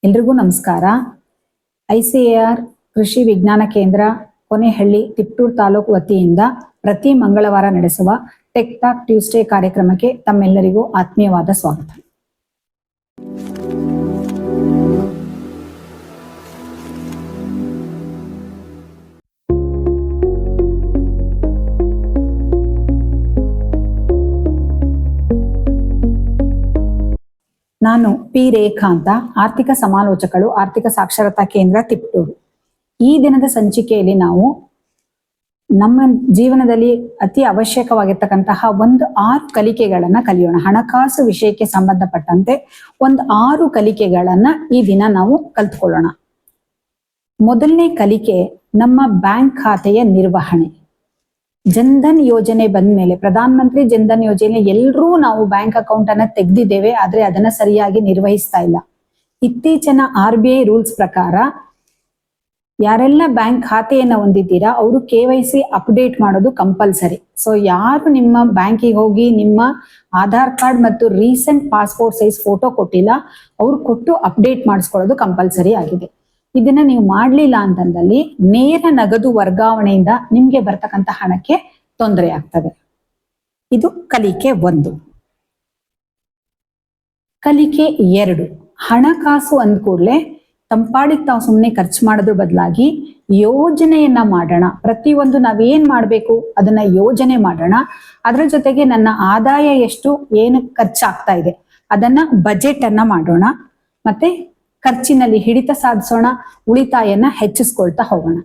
ಎಲ್ರಿಗೂ ನಮಸ್ಕಾರ. ICAR ಕೃಷಿ ವಿಜ್ಞಾನ ಕೇಂದ್ರ ಕೊನೆಹಳ್ಳಿ ತಿಪ್ಟೂರು ತಾಲೂಕು ವತಿಯಿಂದ ಪ್ರತಿ ಮಂಗಳವಾರ ನಡೆಸುವ ಟೆಕ್ ಟಾಕ್ ಟ್ಯೂಸ್ಡೇ ಕಾರ್ಯಕ್ರಮಕ್ಕೆ ತಮ್ಮೆಲ್ಲರಿಗೂ ಆತ್ಮೀಯವಾದ ಸ್ವಾಗತ. ನಾನು ಪಿ ರೇಖಾ ಅಂತ, ಆರ್ಥಿಕ ಸಮಾಲೋಚಕಳು, ಆರ್ಥಿಕ ಸಾಕ್ಷರತಾ ಕೇಂದ್ರ ತಿಪ್ಟೂರು. ಈ ದಿನದ ಸಂಚಿಕೆಯಲ್ಲಿ ನಾವು ನಮ್ಮ ಜೀವನದಲ್ಲಿ ಅತಿ ಅವಶ್ಯಕವಾಗಿರ್ತಕ್ಕಂತಹ 6 ಕಲಿಕೆಗಳನ್ನ ಕಲಿಯೋಣ. ಹಣಕಾಸು ವಿಷಯಕ್ಕೆ ಸಂಬಂಧಪಟ್ಟಂತೆ 6 ಕಲಿಕೆಗಳನ್ನ ಈ ದಿನ ನಾವು ಕಲ್ತ್ಕೊಳ್ಳೋಣ. ಮೊದಲನೇ ಕಲಿಕೆ ನಮ್ಮ ಬ್ಯಾಂಕ್ ಖಾತೆಯ ನಿರ್ವಹಣೆ. ಜನ್ಧನ್ ಯೋಜನೆ ಬಂದ ಮೇಲೆ, ಪ್ರಧಾನ ಮಂತ್ರಿ ಜನ್ಧನ್ ಯೋಜನೆ ಎಲ್ಲರೂ ನಾವು ಬ್ಯಾಂಕ್ ಅಕೌಂಟ್ ಅನ್ನ ತೆಗೆದಿದ್ದೇವೆ, ಆದ್ರೆ ಅದನ್ನ ಸರಿಯಾಗಿ ನಿರ್ವಹಿಸ್ತಾ ಇಲ್ಲ. ಇತ್ತೀಚಿನ RBI ರೂಲ್ಸ್ ಪ್ರಕಾರ ಯಾರೆಲ್ಲ ಬ್ಯಾಂಕ್ ಖಾತೆಯನ್ನ ಹೊಂದಿದ್ದೀರಾ ಅವರು KYC ಅಪ್ಡೇಟ್ ಮಾಡೋದು ಕಂಪಲ್ಸರಿ. ಸೊ ಯಾರು ನಿಮ್ಮ ಬ್ಯಾಂಕಿಗೆ ಹೋಗಿ ನಿಮ್ಮ ಆಧಾರ್ ಕಾರ್ಡ್ ಮತ್ತು ರೀಸೆಂಟ್ ಪಾಸ್ಪೋರ್ಟ್ ಸೈಜ್ ಫೋಟೋ ಕೊಟ್ಟಿಲ್ಲ, ಅವ್ರು ಕೊಟ್ಟು ಅಪ್ಡೇಟ್ ಮಾಡಿಸ್ಕೊಳ್ಳೋದು ಕಂಪಲ್ಸರಿ ಆಗಿದೆ. ಇದನ್ನ ನೀವು ಮಾಡ್ಲಿಲ್ಲ ಅಂತಂದಲ್ಲಿ ನೇರ ನಗದು ವರ್ಗಾವಣೆಯಿಂದ ನಿಮ್ಗೆ ಬರ್ತಕ್ಕಂಥ ಹಣಕ್ಕೆ ತೊಂದರೆ ಆಗ್ತದೆ. ಇದು ಕಲಿಕೆ 1. ಕಲಿಕೆ 2, ಹಣಕಾಸು ಅಂದ ಕೂಡಲೇ ತಂಪಾಡಿಗೆ ತಾವು ಸುಮ್ಮನೆ ಖರ್ಚು ಮಾಡೋದ್ರ ಬದಲಾಗಿ ಯೋಜನೆಯನ್ನ ಮಾಡೋಣ. ಪ್ರತಿಯೊಂದು ನಾವೇನ್ ಮಾಡ್ಬೇಕು ಅದನ್ನ ಯೋಜನೆ ಮಾಡೋಣ. ಅದ್ರ ಜೊತೆಗೆ ನನ್ನ ಆದಾಯ ಎಷ್ಟು, ಏನು ಖರ್ಚಾಗ್ತಾ ಇದೆ ಅದನ್ನ ಬಜೆಟ್ ಅನ್ನ ಮಾಡೋಣ. ಮತ್ತೆ ಖರ್ಚಿನಲ್ಲಿ ಹಿಡಿತ ಸಾಧಿಸೋಣ, ಉಳಿತಾಯನ ಹೆಚ್ಚಿಸ್ಕೊಳ್ತಾ ಹೋಗೋಣ.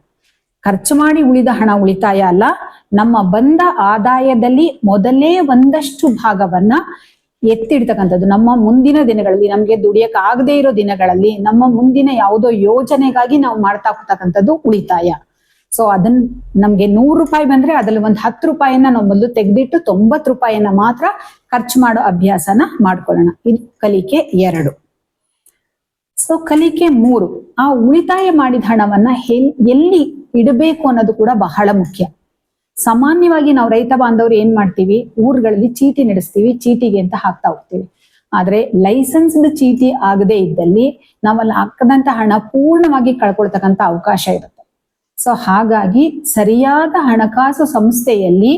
ಖರ್ಚು ಮಾಡಿ ಉಳಿದ ಹಣ ಉಳಿತಾಯ ಅಲ್ಲ, ನಮ್ಮ ಬಂದ ಆದಾಯದಲ್ಲಿ ಮೊದಲೇ ಒಂದಷ್ಟು ಭಾಗವನ್ನ ಎತ್ತಿಡ್ತಕ್ಕಂಥದ್ದು. ನಮ್ಮ ಮುಂದಿನ ದಿನಗಳಲ್ಲಿ, ನಮ್ಗೆ ದುಡಿಯಕ್ ಆಗದೆ ಇರೋ ದಿನಗಳಲ್ಲಿ, ನಮ್ಮ ಮುಂದಿನ ಯಾವುದೋ ಯೋಜನೆಗಾಗಿ ನಾವು ಮಾಡ್ತಾ ಹೋಗ್ತಕ್ಕಂಥದ್ದು ಉಳಿತಾಯ. ಸೊ ಅದನ್ನ ನಮ್ಗೆ 100 ರೂಪಾಯಿ ಬಂದ್ರೆ ಅದ್ರಲ್ಲಿ ಒಂದು 10 ರೂಪಾಯಿನ ನಾವು ಮೊದಲು ತೆಗೆದಿಟ್ಟು 90 ರೂಪಾಯಿನ ಮಾತ್ರ ಖರ್ಚು ಮಾಡೋ ಅಭ್ಯಾಸನ ಮಾಡ್ಕೊಳ್ಳೋಣ. ಇದು ಕಲಿಕೆ 2. ಸೊ ಕಲಿಕೆ 3, ಆ ಉಳಿತಾಯ ಮಾಡಿದ ಹಣವನ್ನ ಎಲ್ಲಿ ಇಡಬೇಕು ಅನ್ನೋದು ಕೂಡ ಬಹಳ ಮುಖ್ಯ. ಸಾಮಾನ್ಯವಾಗಿ ನಾವು ರೈತ ಬಾಂಧವರು ಏನ್ ಮಾಡ್ತೀವಿ, ಊರುಗಳಲ್ಲಿ ಚೀಟಿ ನಡೆಸ್ತೀವಿ, ಚೀಟಿಗೆ ಅಂತ ಹಾಕ್ತಾ ಹೋಗ್ತೀವಿ. ಆದ್ರೆ ಲೈಸೆನ್ಸ್ಡ್ ಚೀಟಿ ಆಗದೆ ಇದ್ದಲ್ಲಿ ನಾವಲ್ಲಿ ಹಾಕದಂತ ಹಣ ಪೂರ್ಣವಾಗಿ ಕಳ್ಕೊಳ್ತಕ್ಕಂಥ ಅವಕಾಶ ಇರುತ್ತೆ. ಸೊ ಹಾಗಾಗಿ ಸರಿಯಾದ ಹಣಕಾಸು ಸಂಸ್ಥೆಯಲ್ಲಿ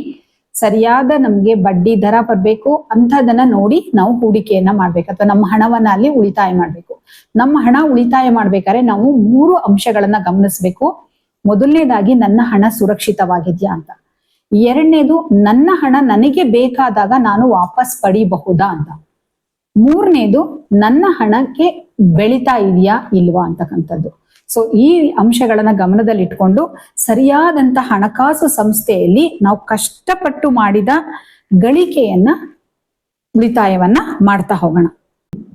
ಸರಿಯಾದ ನಮ್ಗೆ ಬಡ್ಡಿ ದರ ಬರ್ಬೇಕು ಅಂತದನ್ನ ನೋಡಿ ನಾವು ಹೂಡಿಕೆಯನ್ನ ಮಾಡ್ಬೇಕು, ಅಥವಾ ನಮ್ಮ ಹಣವನ್ನ ಅಲ್ಲಿ ಉಳಿತಾಯ ಮಾಡ್ಬೇಕು. ನಮ್ಮ ಹಣ ಉಳಿತಾಯ ಮಾಡ್ಬೇಕಾದ್ರೆ ನಾವು 3 ಅಂಶಗಳನ್ನ ಗಮನಿಸ್ಬೇಕು. ಮೊದಲನೇದಾಗಿ ನನ್ನ ಹಣ ಸುರಕ್ಷಿತವಾಗಿದ್ಯಾ ಅಂತ. 2ನೇದು ನನ್ನ ಹಣ ನನಗೆ ಬೇಕಾದಾಗ ನಾನು ವಾಪಸ್ ಪಡಿಬಹುದಾ ಅಂತ. 3ನೇದು ನನ್ನ ಹಣಕ್ಕೆ ಬೆಳಿತಾ ಇದೆಯಾ ಇಲ್ವಾ ಅಂತಕ್ಕಂಥದ್ದು. ಸೊ ಈ ಅಂಶಗಳನ್ನ ಗಮನದಲ್ಲಿ ಇಟ್ಕೊಂಡು ಸರಿಯಾದಂತ ಹಣಕಾಸು ಸಂಸ್ಥೆಯಲ್ಲಿ ನಾವು ಕಷ್ಟಪಟ್ಟು ಮಾಡಿದ ಗಳಿಕೆಯನ್ನ ಉಳಿತಾಯವನ್ನ ಮಾಡ್ತಾ ಹೋಗೋಣ.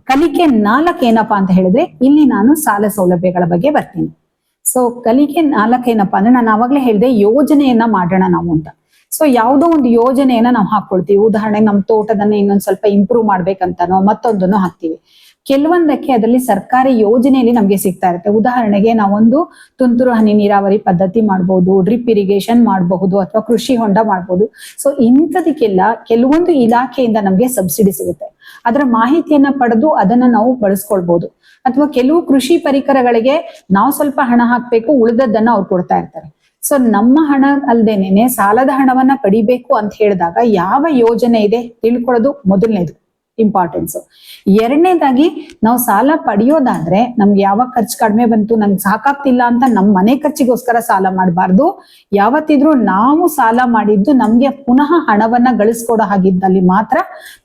ಕಲಿಕೆ 4 ಏನಪ್ಪಾ ಅಂತ ಹೇಳಿದ್ರೆ, ಇಲ್ಲಿ ನಾನು ಸಾಲ ಸೌಲಭ್ಯಗಳ ಬಗ್ಗೆ ಬರ್ತೀನಿ. ಸೊ ಕಲಿಕೆ 4 ಏನಪ್ಪಾ ಅಂದ್ರೆ, ನಾನು ಆವಾಗ್ಲೇ ಹೇಳಿದೆ ಯೋಜನೆಯನ್ನ ಮಾಡೋಣ ನಾವು ಅಂತ. ಸೊ ಯಾವುದೋ ಒಂದು ಯೋಜನೆಯನ್ನ ನಾವು ಹಾಕೊಳ್ತೀವಿ. ಉದಾಹರಣೆಗೆ ನಮ್ಮ ತೋಟದನ್ನ ಇನ್ನೊಂದ್ ಸ್ವಲ್ಪ ಇಂಪ್ರೂವ್ ಮಾಡ್ಬೇಕಂತನೋ ಮತ್ತೊಂದನ್ನು ಹಾಕ್ತಿವಿ. ಕೆಲವೊಂದಕ್ಕೆ ಅದರಲ್ಲಿ ಸರ್ಕಾರಿ ಯೋಜನೆಯಲ್ಲಿ ನಮ್ಗೆ ಸಿಗ್ತಾ ಇರುತ್ತೆ. ಉದಾಹರಣೆಗೆ ನಾವೊಂದು ತುಂತುರು ಹನಿ ನೀರಾವರಿ ಪದ್ಧತಿ ಮಾಡ್ಬೋದು, ಡ್ರಿಪ್ ಇರಿಗೇಷನ್ ಮಾಡಬಹುದು, ಅಥವಾ ಕೃಷಿ ಹೊಂಡ ಮಾಡ್ಬೋದು. ಸೊ ಇಂಥದಕ್ಕೆಲ್ಲ ಕೆಲವೊಂದು ಇಲಾಖೆಯಿಂದ ನಮ್ಗೆ ಸಬ್ಸಿಡಿ ಸಿಗುತ್ತೆ. ಅದರ ಮಾಹಿತಿಯನ್ನ ಪಡೆದು ಅದನ್ನ ನಾವು ಬಳಸ್ಕೊಳ್ಬಹುದು. ಅಥವಾ ಕೆಲವು ಕೃಷಿ ಪರಿಕರಗಳಿಗೆ ನಾವು ಸ್ವಲ್ಪ ಹಣ ಹಾಕ್ಬೇಕು, ಉಳಿದದ್ದನ್ನ ಅವ್ರು ಕೊಡ್ತಾ ಇರ್ತಾರೆ. ಸೊ ನಮ್ಮ ಹಣ ಅಲ್ದೇನೆ ಸಾಲದ ಹಣವನ್ನ ಪಡಿಬೇಕು ಅಂತ ಹೇಳಿದಾಗ ಯಾವ ಯೋಜನೆ ಇದೆ ತಿಳ್ಕೊಳ್ಳೋದು ಮೊದಲನೇದು ಇಂಪಾರ್ಟೆನ್ಸ್. 2ನೇದಾಗಿ ನಾವು ಸಾಲ ಪಡೆಯೋದಾದ್ರೆ ನಮ್ಗೆ ಯಾವಾಗ ಖರ್ಚು ಕಡಿಮೆ ಬಂತು, ನಂಗೆ ಸಾಕಾಗ್ತಿಲ್ಲ ಅಂತ ನಮ್ಮ ಮನೆ ಖರ್ಚಿಗೋಸ್ಕರ ಸಾಲ ಮಾಡಬಾರ್ದು. ಯಾವತ್ತಿದ್ರೂ ನಾವು ಸಾಲ ಮಾಡಿದ್ದು ನಮ್ಗೆ ಪುನಃ ಹಣವನ್ನ ಗಳಿಸ್ಕೊಡೋ ಹಾಗಿದ್ದಲ್ಲಿ ಮಾತ್ರ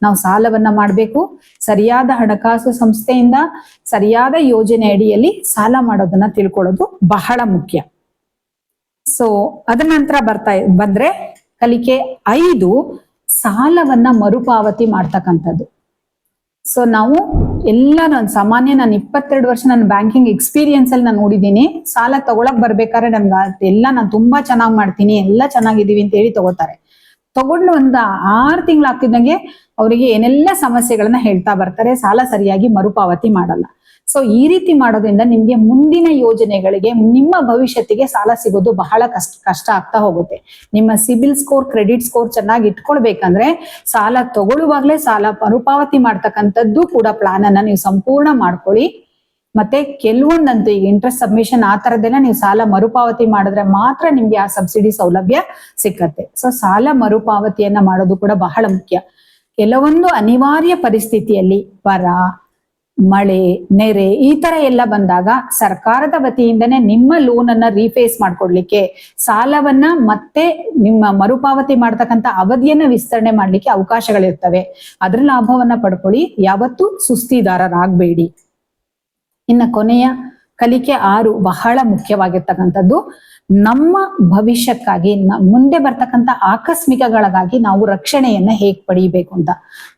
ನಾವು ಸಾಲವನ್ನ ಮಾಡ್ಬೇಕು. ಸರಿಯಾದ ಹಣಕಾಸು ಸಂಸ್ಥೆಯಿಂದ ಸರಿಯಾದ ಯೋಜನೆ ಅಡಿಯಲ್ಲಿ ಸಾಲ ಮಾಡೋದನ್ನ ತಿಳ್ಕೊಳ್ಳೋದು ಬಹಳ ಮುಖ್ಯ. ಸೊ ಅದ ನಂತರ ಬಂದ್ರೆ ಕಲಿಕೆ 5, ಸಾಲವನ್ನ ಮರುಪಾವತಿ ಮಾಡ್ತಕ್ಕಂಥದ್ದು. ಸೊ ನಾವು ನಾನು 22 ವರ್ಷ ನನ್ನ ಬ್ಯಾಂಕಿಂಗ್ ಎಕ್ಸ್ಪೀರಿಯನ್ಸ್ ಅಲ್ಲಿ ನಾನು ನೋಡಿದ್ದೀನಿ. ಸಾಲ ತಗೊಳಕ್ ಬರ್ಬೇಕಾದ್ರೆ ನನ್ಗೆ ನಾನು ತುಂಬಾ ಚೆನ್ನಾಗಿ ಮಾಡ್ತೀನಿ, ಎಲ್ಲ ಚೆನ್ನಾಗಿದ್ದೀವಿ ಅಂತ ಹೇಳಿ ತಗೋತಾರೆ. ತಗೊಂಡು 6 ತಿಂಗಳು ಆಗ್ತಿದ್ದಂಗೆ ಅವರಿಗೆ ಏನೆಲ್ಲ ಸಮಸ್ಯೆಗಳನ್ನ ಹೇಳ್ತಾ ಬರ್ತಾರೆ, ಸಾಲ ಸರಿಯಾಗಿ ಮರುಪಾವತಿ ಮಾಡಲ್ಲ. ಸೊ ಈ ರೀತಿ ಮಾಡೋದ್ರಿಂದ ನಿಮ್ಗೆ ಮುಂದಿನ ಯೋಜನೆಗಳಿಗೆ, ನಿಮ್ಮ ಭವಿಷ್ಯತ್ತಿಗೆ ಸಾಲ ಸಿಗೋದು ಬಹಳ ಕಷ್ಟ ಆಗ್ತಾ ಹೋಗುತ್ತೆ. ನಿಮ್ಮ ಸಿಬಿಲ್ ಸ್ಕೋರ್, ಕ್ರೆಡಿಟ್ ಸ್ಕೋರ್ ಚೆನ್ನಾಗಿ ಇಟ್ಕೊಳ್ಬೇಕಂದ್ರೆ ಸಾಲ ತಗೊಳ್ಳುವಾಗ್ಲೇ ಸಾಲ ಮರುಪಾವತಿ ಮಾಡ್ತಕ್ಕಂಥದ್ದು ಕೂಡ ಪ್ಲಾನ್ ಅನ್ನ ನೀವು ಸಂಪೂರ್ಣ ಮಾಡ್ಕೊಳ್ಳಿ. ಮತ್ತೆ ಕೆಲವೊಂದಂತೂ ಈಗ ಇಂಟ್ರೆಸ್ಟ್ ಸಬ್ಮಿಷನ್ ಆ ತರದೆಲ್ಲ ನೀವು ಸಾಲ ಮರುಪಾವತಿ ಮಾಡಿದ್ರೆ ಮಾತ್ರ ನಿಮ್ಗೆ ಆ ಸಬ್ಸಿಡಿ ಸೌಲಭ್ಯ ಸಿಕ್ಕತ್ತೆ. ಸೊ ಸಾಲ ಮರುಪಾವತಿಯನ್ನ ಮಾಡೋದು ಕೂಡ ಬಹಳ ಮುಖ್ಯ. ಕೆಲವೊಂದು ಅನಿವಾರ್ಯ ಪರಿಸ್ಥಿತಿಯಲ್ಲಿ ಬರ, ಮಳೆ, ನೆರೆ ಈ ತರ ಎಲ್ಲ ಬಂದಾಗ ಸರ್ಕಾರದ ವತಿಯಿಂದನೇ ನಿಮ್ಮ ಲೋನ್ ಅನ್ನ ರೀಫೇಸ್ ಮಾಡ್ಕೊಡ್ಲಿಕ್ಕೆ, ಸಾಲವನ್ನ ಮತ್ತೆ ನಿಮ್ಮ ಮರುಪಾವತಿ ಮಾಡ್ತಕ್ಕಂಥ ಅವಧಿಯನ್ನ ವಿಸ್ತರಣೆ ಮಾಡ್ಲಿಕ್ಕೆ ಅವಕಾಶಗಳಿರ್ತವೆ. ಅದ್ರ ಲಾಭವನ್ನ ಪಡ್ಕೊಳ್ಳಿ. ಯಾವತ್ತೂ ಸುಸ್ತಿದಾರರಾಗಬೇಡಿ. ಇನ್ನ ಕೊನೆಯ ಕಲಿಕೆ 6 ಬಹಳ ಮುಖ್ಯವಾಗಿರ್ತಕ್ಕಂಥದ್ದು, ನಮ್ಮ ಭವಿಷ್ಯಕ್ಕಾಗಿ ಮುಂದೆ ಬರ್ತಕ್ಕಂಥ ಆಕಸ್ಮಿಕಗಳಿಗಾಗಿ ನಾವು ರಕ್ಷಣೆಯನ್ನ ಹೇಗ್ ಪಡಿಬೇಕು ಅಂತ.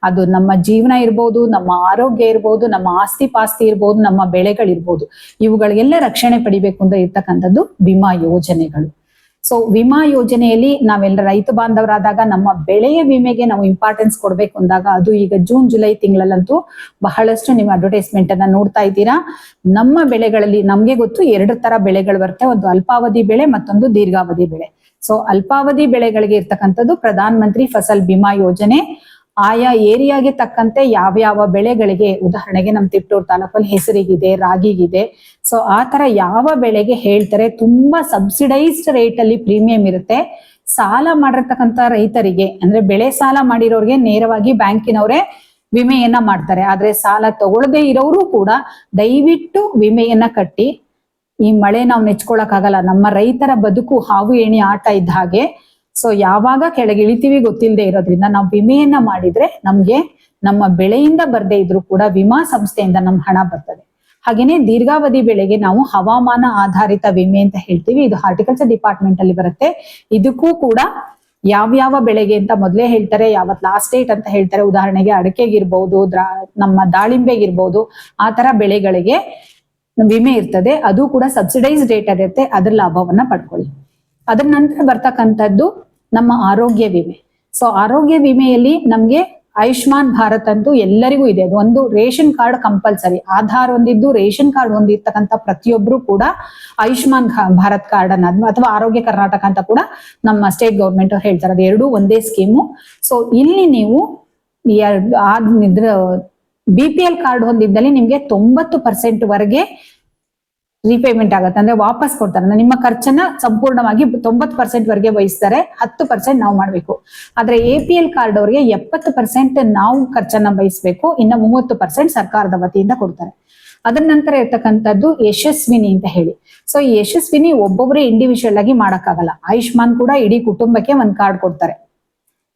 ಅದು ನಮ್ಮ ಜೀವನ ಇರ್ಬೋದು, ನಮ್ಮ ಆರೋಗ್ಯ ಇರ್ಬೋದು, ನಮ್ಮ ಆಸ್ತಿ ಪಾಸ್ತಿ ಇರ್ಬೋದು, ನಮ್ಮ ಬೆಳೆಗಳಿರ್ಬೋದು, ಇವುಗಳಿಗೆಲ್ಲ ರಕ್ಷಣೆ ಪಡಿಬೇಕು ಅಂತ ಇರ್ತಕ್ಕಂಥದ್ದು ವಿಮಾ ಯೋಜನೆಗಳು. ಸೊ ವಿಮಾ ಯೋಜನೆಯಲ್ಲಿ ನಾವೆಲ್ಲ ರೈತ ಬಾಂಧವರಾದಾಗ ನಮ್ಮ ಬೆಳೆಯ ವಿಮೆಗೆ ನಾವು ಇಂಪಾರ್ಟೆನ್ಸ್ ಕೊಡ್ಬೇಕು ಅಂದಾಗ, ಅದು ಈಗ ಜೂನ್ ಜುಲೈ ತಿಂಗಳಲ್ಲಂತೂ ಬಹಳಷ್ಟು ನೀವು ಅಡ್ವರ್ಟೈಸ್ಮೆಂಟ್ ಅನ್ನ ನೋಡ್ತಾ ಇದ್ದೀರಾ. ನಮ್ಮ ಬೆಳೆಗಳಲ್ಲಿ ನಮ್ಗೆ ಗೊತ್ತು 2 ತರ ಬೆಳೆಗಳು ಬರುತ್ತೆ, ಒಂದು ಅಲ್ಪಾವಧಿ ಬೆಳೆ, ಮತ್ತೊಂದು ದೀರ್ಘಾವಧಿ ಬೆಳೆ. ಸೊ ಅಲ್ಪಾವಧಿ ಬೆಳೆಗಳಿಗೆ ಇರ್ತಕ್ಕಂಥದ್ದು ಪ್ರಧಾನ ಮಂತ್ರಿ ಫಸಲ್ ಬಿಮಾ ಯೋಜನೆ. ಆಯಾ ಏರಿಯಾಗೆ ತಕ್ಕಂತೆ ಯಾವ್ಯಾವ ಬೆಳೆಗಳಿಗೆ, ಉದಾಹರಣೆಗೆ ನಮ್ ತಿಪ್ಟೂರ್ ತಾಲೂಕಲ್ಲಿ ಹೆಸರಿಗಿದೆ, ರಾಗಿಗಿದೆ. ಸೊ ಆ ತರ ಯಾವ ಬೆಳೆಗೆ ಹೇಳ್ತಾರೆ, ತುಂಬಾ ಸಬ್ಸಿಡೈಸ್ಡ್ ರೇಟ್ ಅಲ್ಲಿ ಪ್ರೀಮಿಯಂ ಇರುತ್ತೆ. ಸಾಲ ಮಾಡಿರ್ತಕ್ಕಂಥ ರೈತರಿಗೆ ಅಂದ್ರೆ ಬೆಳೆ ಸಾಲ ಮಾಡಿರೋರಿಗೆ ನೇರವಾಗಿ ಬ್ಯಾಂಕಿನವರೇ ವಿಮೆಯನ್ನ ಮಾಡ್ತಾರೆ. ಆದ್ರೆ ಸಾಲ ತಗೊಳ್ಳದೆ ಇರೋರು ಕೂಡ ದಯವಿಟ್ಟು ವಿಮೆಯನ್ನ ಕಟ್ಟಿ. ಈ ಮಳೆ ನಾವು ನೆಚ್ಕೊಳಕ್ ಆಗಲ್ಲ, ನಮ್ಮ ರೈತರ ಬದುಕು ಹಾವು ಏಣಿ ಆಟ ಇದ್ದ ಹಾಗೆ. ಸೊ ಯಾವಾಗ ಕೆಳಗೆ ಇಳಿತೀವಿ ಗೊತ್ತಿಲ್ಲದೆ ಇರೋದ್ರಿಂದ ನಾವು ವಿಮೆಯನ್ನ ಮಾಡಿದ್ರೆ ನಮ್ಗೆ ನಮ್ಮ ಬೆಳೆಯಿಂದ ಬರ್ದೇ ಇದ್ರು ಕೂಡ ವಿಮಾ ಸಂಸ್ಥೆಯಿಂದ ನಮ್ ಹಣ ಬರ್ತದೆ. ಹಾಗೇನೆ ದೀರ್ಘಾವಧಿ ಬೆಳೆಗೆ ನಾವು ಹವಾಮಾನ ಆಧಾರಿತ ವಿಮೆ ಅಂತ ಹೇಳ್ತೀವಿ, ಇದು ಹಾರ್ಟಿಕಲ್ಚರ್ ಡಿಪಾರ್ಟ್ಮೆಂಟ್ ಅಲ್ಲಿ ಬರುತ್ತೆ. ಇದಕ್ಕೂ ಕೂಡ ಯಾವ್ಯಾವ ಬೆಳೆಗೆ ಅಂತ ಮೊದಲೇ ಹೇಳ್ತಾರೆ, ಯಾವತ್ ಲಾಸ್ಟ್ ಡೇಟ್ ಅಂತ ಹೇಳ್ತಾರೆ. ಉದಾಹರಣೆಗೆ ಅಡಕೆಗಿರ್ಬಹುದು, ನಮ್ಮ ದಾಳಿಂಬೆಗಿರ್ಬಹುದು, ಆ ತರ ಬೆಳೆಗಳಿಗೆ ವಿಮೆ ಇರ್ತದೆ. ಅದು ಕೂಡ ಸಬ್ಸಿಡೈಸ್ ರೇಟ್ ಇರುತ್ತೆ, ಅದ್ರ ಲಾಭವನ್ನ ಪಡ್ಕೊಳ್ಳಿ. ಅದರ ನಂತರ ಬರ್ತಕ್ಕಂಥದ್ದು ನಮ್ಮ ಆರೋಗ್ಯ ವಿಮೆ. ಸೊ ಆರೋಗ್ಯ ವಿಮೆಯಲ್ಲಿ ನಮ್ಗೆ ಆಯುಷ್ಮಾನ್ ಭಾರತ್ ಅಂತೂ ಎಲ್ಲರಿಗೂ ಇದೆ. ಅದು ಒಂದು ರೇಷನ್ ಕಾರ್ಡ್ ಕಂಪಲ್ಸರಿ, ಆಧಾರ್ ಹೊಂದಿದ್ದು ರೇಷನ್ ಕಾರ್ಡ್ ಹೊಂದಿರ್ತಕ್ಕಂಥ ಪ್ರತಿಯೊಬ್ರು ಕೂಡ ಆಯುಷ್ಮಾನ್ ಭಾರತ್ ಕಾರ್ಡ್ ಅನ್ನ ಅಥವಾ ಆರೋಗ್ಯ ಕರ್ನಾಟಕ ಅಂತ ಕೂಡ ನಮ್ಮ ಸ್ಟೇಟ್ ಗೌರ್ಮೆಂಟ್ ಅವ್ರು ಹೇಳ್ತಾರೆ, ಅದು ಎರಡೂ ಒಂದೇ ಸ್ಕೀಮು. ಸೊ ಇಲ್ಲಿ ನೀವು BPL ಕಾರ್ಡ್ ಹೊಂದಿದ್ದಲ್ಲಿ ನಿಮ್ಗೆ 90% ವರೆಗೆ ರೀಪೇಮೆಂಟ್ ಆಗುತ್ತೆ, ಅಂದ್ರೆ ವಾಪಸ್ ಕೊಡ್ತಾರೆ. ನಿಮ್ಮ ಖರ್ಚನ್ನ ಸಂಪೂರ್ಣವಾಗಿ 90% ವರೆಗೆ ವಹಿಸ್ತಾರೆ, 10% ನಾವು ಮಾಡ್ಬೇಕು. ಆದ್ರೆ APL ಕಾರ್ಡ್ ಅವ್ರಿಗೆ 70% ನಾವು ಖರ್ಚನ್ನ ವಹಿಸ್ಬೇಕು, ಇನ್ನ 30% ಸರ್ಕಾರದ ವತಿಯಿಂದ ಕೊಡ್ತಾರೆ. ಅದರ ನಂತರ ಇರ್ತಕ್ಕಂಥದ್ದು ಯಶಸ್ವಿನಿ ಅಂತ ಹೇಳಿ. ಸೊ ಈ ಯಶಸ್ವಿನಿ ಒಬ್ಬೊಬ್ಬರೇ ಇಂಡಿವಿಜುವಲ್ ಆಗಿ ಮಾಡಕ್ಕಾಗಲ್ಲ. ಆಯುಷ್ಮಾನ್ ಕೂಡ ಇಡೀ ಕುಟುಂಬಕ್ಕೆ ಒಂದ್ ಕಾರ್ಡ್ ಕೊಡ್ತಾರೆ,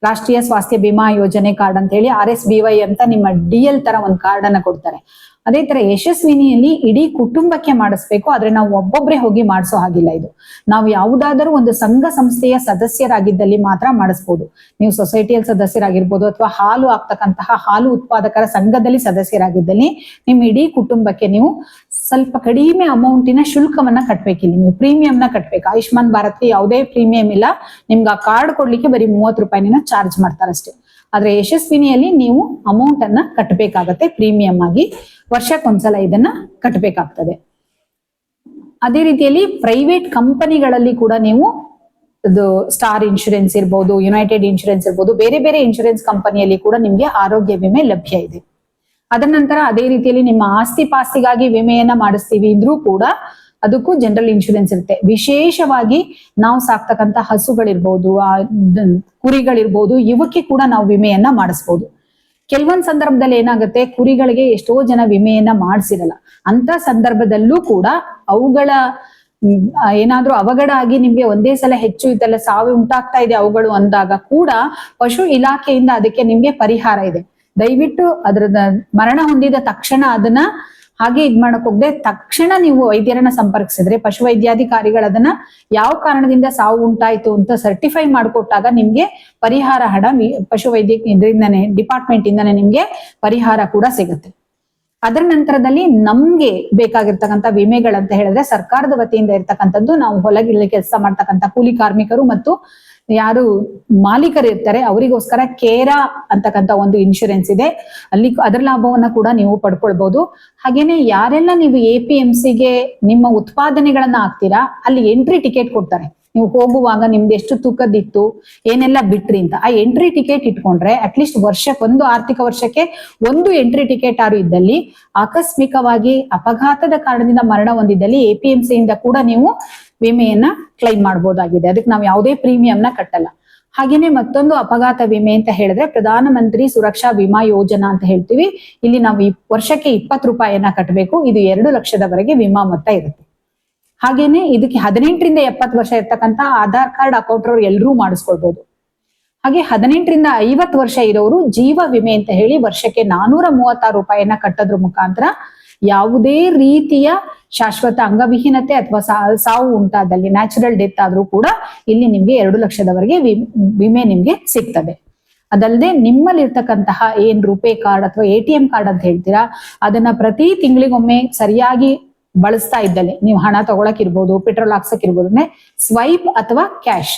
ರಾಷ್ಟ್ರೀಯ ಸ್ವಾಸ್ಥ್ಯ ಬಿಮಾ ಯೋಜನೆ ಕಾರ್ಡ್ ಅಂತ ಹೇಳಿ. RSBY ಅಂತ ನಿಮ್ಮ DL ತರ ಒಂದ್ ಕಾರ್ಡ್ ಅನ್ನ ಕೊಡ್ತಾರೆ. ಅದೇ ತರ ಯಶಸ್ವಿನಿಯಲ್ಲಿ ಇಡೀ ಕುಟುಂಬಕ್ಕೆ ಮಾಡಿಸ್ಬೇಕು, ಆದ್ರೆ ನಾವು ಒಬ್ಬೊಬ್ರೆ ಹೋಗಿ ಮಾಡಿಸೋ ಹಾಗಿಲ್ಲ. ಇದು ನಾವು ಯಾವುದಾದರೂ ಒಂದು ಸಂಘ ಸಂಸ್ಥೆಯ ಸದಸ್ಯರಾಗಿದ್ದಲ್ಲಿ ಮಾತ್ರ ಮಾಡಿಸ್ಬೋದು. ನೀವು ಸೊಸೈಟಿಯಲ್ಲಿ ಸದಸ್ಯರಾಗಿರ್ಬೋದು, ಅಥವಾ ಹಾಲು ಆಗ್ತಕ್ಕಂತಹ ಹಾಲು ಉತ್ಪಾದಕರ ಸಂಘದಲ್ಲಿ ಸದಸ್ಯರಾಗಿದ್ದಲ್ಲಿ ನಿಮ್ಮ ಇಡೀ ಕುಟುಂಬಕ್ಕೆ ನೀವು ಸ್ವಲ್ಪ ಕಡಿಮೆ ಅಮೌಂಟಿನ ಶುಲ್ಕವನ್ನ ಕಟ್ಬೇಕಿಲ್ಲ, ನೀವು ಪ್ರೀಮಿಯಂನ ಕಟ್ಬೇಕು. ಆಯುಷ್ಮಾನ್ ಭಾರತ್ಗೆ ಯಾವುದೇ ಪ್ರೀಮಿಯಂ ಇಲ್ಲ, ನಿಮ್ಗೆ ಆ ಕಾರ್ಡ್ ಕೊಡ್ಲಿಕ್ಕೆ ಬರೀ 30 ರೂಪಾಯಿನ ಚಾರ್ಜ್ ಮಾಡ್ತಾರಷ್ಟೇ. ಆದ್ರೆ ಯಶಸ್ವಿನಿಯಲ್ಲಿ ನೀವು ಅಮೌಂಟ್ ಅನ್ನ ಕಟ್ಟಬೇಕಾಗತ್ತೆ ಪ್ರೀಮಿಯಂ ಆಗಿ, ವರ್ಷಕ್ಕೊಂದ್ಸಲ ಇದನ್ನ ಕಟ್ಟಬೇಕಾಗ್ತದೆ. ಅದೇ ರೀತಿಯಲ್ಲಿ ಪ್ರೈವೇಟ್ ಕಂಪನಿಗಳಲ್ಲಿ ಕೂಡ ನೀವು ಇದು ಸ್ಟಾರ್ ಇನ್ಶೂರೆನ್ಸ್ ಇರ್ಬೋದು, ಯುನೈಟೆಡ್ ಇನ್ಶೂರೆನ್ಸ್ ಇರ್ಬೋದು, ಬೇರೆ ಬೇರೆ ಇನ್ಶೂರೆನ್ಸ್ ಕಂಪನಿಯಲ್ಲಿ ಕೂಡ ನಿಮ್ಗೆ ಆರೋಗ್ಯ ವಿಮೆ ಲಭ್ಯ ಇದೆ. ಅದರ ನಂತರ ಅದೇ ರೀತಿಯಲ್ಲಿ ನಿಮ್ಮ ಆಸ್ತಿ ಪಾಸ್ತಿಗಾಗಿ ವಿಮೆಯನ್ನ ಮಾಡಿಸ್ತೀವಿ ಅಂದ್ರೂ ಕೂಡ ಅದಕ್ಕೂ ಜನರಲ್ ಇನ್ಶೂರೆನ್ಸ್ ಇರುತ್ತೆ. ವಿಶೇಷವಾಗಿ ನಾವು ಸಾಕ್ತಕ್ಕಂಥ ಹಸುಗಳಿರ್ಬೋದು, ಕುರಿಗಳಿರ್ಬೋದು, ಇವಕ್ಕೆ ಕೂಡ ನಾವು ವಿಮೆಯನ್ನ ಮಾಡಿಸ್ಬೋದು. ಕೆಲವೊಂದ್ ಸಂದರ್ಭದಲ್ಲಿ ಏನಾಗುತ್ತೆ, ಕುರಿಗಳಿಗೆ ಎಷ್ಟೋ ಜನ ವಿಮೆಯನ್ನ ಮಾಡಿಸಿರಲ್ಲ. ಅಂತ ಸಂದರ್ಭದಲ್ಲೂ ಕೂಡ ಅವುಗಳ ಏನಾದ್ರೂ ಅವಘಡ ಆಗಿ ನಿಮ್ಗೆ ಒಂದೇ ಸಲ ಹೆಚ್ಚು ಇದೆಲ್ಲ ಸಾವು ಉಂಟಾಗ್ತಾ ಇದೆ ಅವುಗಳು ಅಂದಾಗ ಕೂಡ ಪಶು ಇಲಾಖೆಯಿಂದ ಅದಕ್ಕೆ ನಿಮ್ಗೆ ಪರಿಹಾರ ಇದೆ. ದಯವಿಟ್ಟು ಅದ್ರದ ಮರಣ ಹೊಂದಿದ ತಕ್ಷಣ ಅದನ್ನ ಹಾಗೆ ಮಾಡಕ್ ಹೋಗದೆ ತಕ್ಷಣ ನೀವು ವೈದ್ಯರನ್ನ ಸಂಪರ್ಕಿಸಿದ್ರೆ ಪಶು ವೈದ್ಯಾಧಿಕಾರಿಗಳು ಅದನ್ನ ಯಾವ ಕಾರಣದಿಂದ ಸಾವು ಉಂಟಾಯ್ತು ಅಂತ ಸರ್ಟಿಫೈ ಮಾಡಿಕೊಟ್ಟಾಗ ನಿಮ್ಗೆ ಪರಿಹಾರ ಹಣ ಪಶು ವೈದ್ಯ ಇದರಿಂದಾನೆ ಡಿಪಾರ್ಟ್ಮೆಂಟ್ ಇಂದಾನೆ ನಿಮ್ಗೆ ಪರಿಹಾರ ಕೂಡ ಸಿಗುತ್ತೆ. ಅದರ ನಂತರದಲ್ಲಿ ನಮ್ಗೆ ಬೇಕಾಗಿರ್ತಕ್ಕಂಥ ವಿಮೆಗಳಂತ ಹೇಳಿದ್ರೆ ಸರ್ಕಾರದ ವತಿಯಿಂದ ಇರ್ತಕ್ಕಂಥದ್ದು, ನಾವು ಹೊಲಗಿಲ್ಲಿ ಕೆಲಸ ಮಾಡ್ತಕ್ಕಂಥ ಕೂಲಿ ಕಾರ್ಮಿಕರು ಮತ್ತು ಯಾರು ಮಾಲೀಕರು ಇರ್ತಾರೆ ಅವರಿಗೋಸ್ಕರ ಕೇರಾ ಅಂತಕ್ಕಂಥ ಒಂದು ಇನ್ಶೂರೆನ್ಸ್ ಇದೆ, ಅಲ್ಲಿ ಅದರ ಲಾಭವನ್ನ ಕೂಡ ನೀವು ಪಡ್ಕೊಳ್ಬಹುದು. ಹಾಗೇನೆ ಯಾರೆಲ್ಲ ನೀವು APMCಗೆ ನಿಮ್ಮ ಉತ್ಪಾದನೆಗಳನ್ನ ಹಾಕ್ತೀರಾ ಅಲ್ಲಿ ಎಂಟ್ರಿ ಟಿಕೆಟ್ ಕೊಡ್ತಾರೆ. ನೀವು ಹೋಗುವಾಗ ನಿಮ್ದು ಎಷ್ಟು ತೂಕದಿತ್ತು, ಏನೆಲ್ಲ ಬಿಟ್ರಿ ಅಂತ ಆ ಎಂಟ್ರಿ ಟಿಕೆಟ್ ಇಟ್ಕೊಂಡ್ರೆ ಅಟ್ಲೀಸ್ಟ್ ಒಂದು ಆರ್ಥಿಕ ವರ್ಷಕ್ಕೆ ಒಂದು ಎಂಟ್ರಿ ಟಿಕೆಟ್ ಆರು ಇದ್ದಲ್ಲಿ, ಆಕಸ್ಮಿಕವಾಗಿ ಅಪಘಾತದ ಕಾರಣದಿಂದ ಮರಣ ಹೊಂದಿದ್ದಲ್ಲಿ APMC ಇಂದ ಕೂಡ ನೀವು ವಿಮೆಯನ್ನ ಕ್ಲೈಮ್ ಮಾಡಬಹುದಾಗಿದೆ. ಅದಕ್ಕೆ ನಾವು ಯಾವುದೇ ಪ್ರೀಮಿಯಂನ ಕಟ್ಟಲ್ಲ. ಹಾಗೇನೆ ಮತ್ತೊಂದು ಅಪಘಾತ ವಿಮೆ ಅಂತ ಹೇಳಿದ್ರೆ ಪ್ರಧಾನ ಮಂತ್ರಿ ಸುರಕ್ಷಾ ವಿಮಾ ಯೋಜನಾ ಅಂತ ಹೇಳ್ತೀವಿ. ಇಲ್ಲಿ ನಾವು ವರ್ಷಕ್ಕೆ 20 ರೂಪಾಯಿಯನ್ನ ಕಟ್ಟಬೇಕು. ಇದು 2 ಲಕ್ಷದವರೆಗೆ ವಿಮಾ ಮೊತ್ತ ಇರುತ್ತೆ. ಹಾಗೇನೆ ಇದಕ್ಕೆ 18 ರಿಂದ 70 ವರ್ಷ ಇರ್ತಕ್ಕಂತ ಆಧಾರ್ ಕಾರ್ಡ್ ಅಕೌಂಟ್ ಅವ್ರು ಎಲ್ಲರೂ ಮಾಡಿಸ್ಕೊಳ್ಬಹುದು. ಹಾಗೆ 18 ರಿಂದ 50 ವರ್ಷ ಇರೋರು ಜೀವ ವಿಮೆ ಅಂತ ಹೇಳಿ ವರ್ಷಕ್ಕೆ 436 ರೂಪಾಯಿಯನ್ನ ಕಟ್ಟೋದ್ರ ಮುಖಾಂತರ ಯಾವುದೇ ರೀತಿಯ ಶಾಶ್ವತ ಅಂಗವಿಹೀನತೆ ಅಥವಾ ಸಾವು ಉಂಟಾದಲ್ಲಿ, ನ್ಯಾಚುರಲ್ ಡೆತ್ ಆದ್ರೂ ಕೂಡ ಇಲ್ಲಿ ನಿಮ್ಗೆ 2 ಲಕ್ಷದವರೆಗೆ ವಿಮೆ ನಿಮ್ಗೆ ಸಿಗ್ತದೆ. ಅದಲ್ಲದೆ ನಿಮ್ಮಲ್ಲಿ ಇರ್ತಕ್ಕಂತಹ ಏನ್ ರೂಪೇ ಕಾರ್ಡ್ ಅಥವಾ ATM ಕಾರ್ಡ್ ಅಂತ ಹೇಳ್ತೀರಾ, ಅದನ್ನ ಪ್ರತಿ ತಿಂಗಳಿಗೊಮ್ಮೆ ಸರಿಯಾಗಿ ಬಳಸ್ತಾ ಇದ್ದಲ್ಲಿ, ನೀವು ಹಣ ತಗೊಳಕ್ ಇರ್ಬೋದು, ಪೆಟ್ರೋಲ್ ಹಾಕ್ಸಕ್ ಇರ್ಬೋದು, ಸ್ವೈಪ್ ಅಥವಾ ಕ್ಯಾಶ್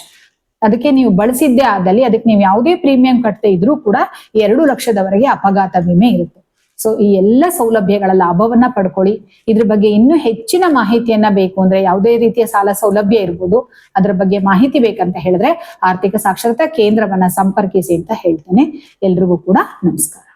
ಅದಕ್ಕೆ ನೀವು ಬಳಸಿದ್ದೇ ಆದಲ್ಲಿ ಅದಕ್ಕೆ ನೀವು ಯಾವುದೇ ಪ್ರೀಮಿಯಂ ಕಟ್ಟದೆ ಇದ್ರೂ ಕೂಡ 2 ಲಕ್ಷದವರೆಗೆ ಅಪಘಾತ ವಿಮೆ ಇರುತ್ತೆ. ಸೊ ಈ ಎಲ್ಲ ಸೌಲಭ್ಯಗಳ ಲಾಭವನ್ನ ಪಡ್ಕೊಳ್ಳಿ. ಇದ್ರ ಬಗ್ಗೆ ಇನ್ನೂ ಹೆಚ್ಚಿನ ಮಾಹಿತಿಯನ್ನ ಬೇಕು ಅಂದ್ರೆ, ಯಾವುದೇ ರೀತಿಯ ಸಾಲ ಸೌಲಭ್ಯ ಇರ್ಬೋದು, ಅದ್ರ ಬಗ್ಗೆ ಮಾಹಿತಿ ಬೇಕಂತ ಹೇಳಿದ್ರೆ ಆರ್ಥಿಕ ಸಾಕ್ಷರತಾ ಕೇಂದ್ರವನ್ನ ಸಂಪರ್ಕಿಸಿ ಅಂತ ಹೇಳ್ತೇನೆ. ಎಲ್ರಿಗೂ ಕೂಡ ನಮಸ್ಕಾರ.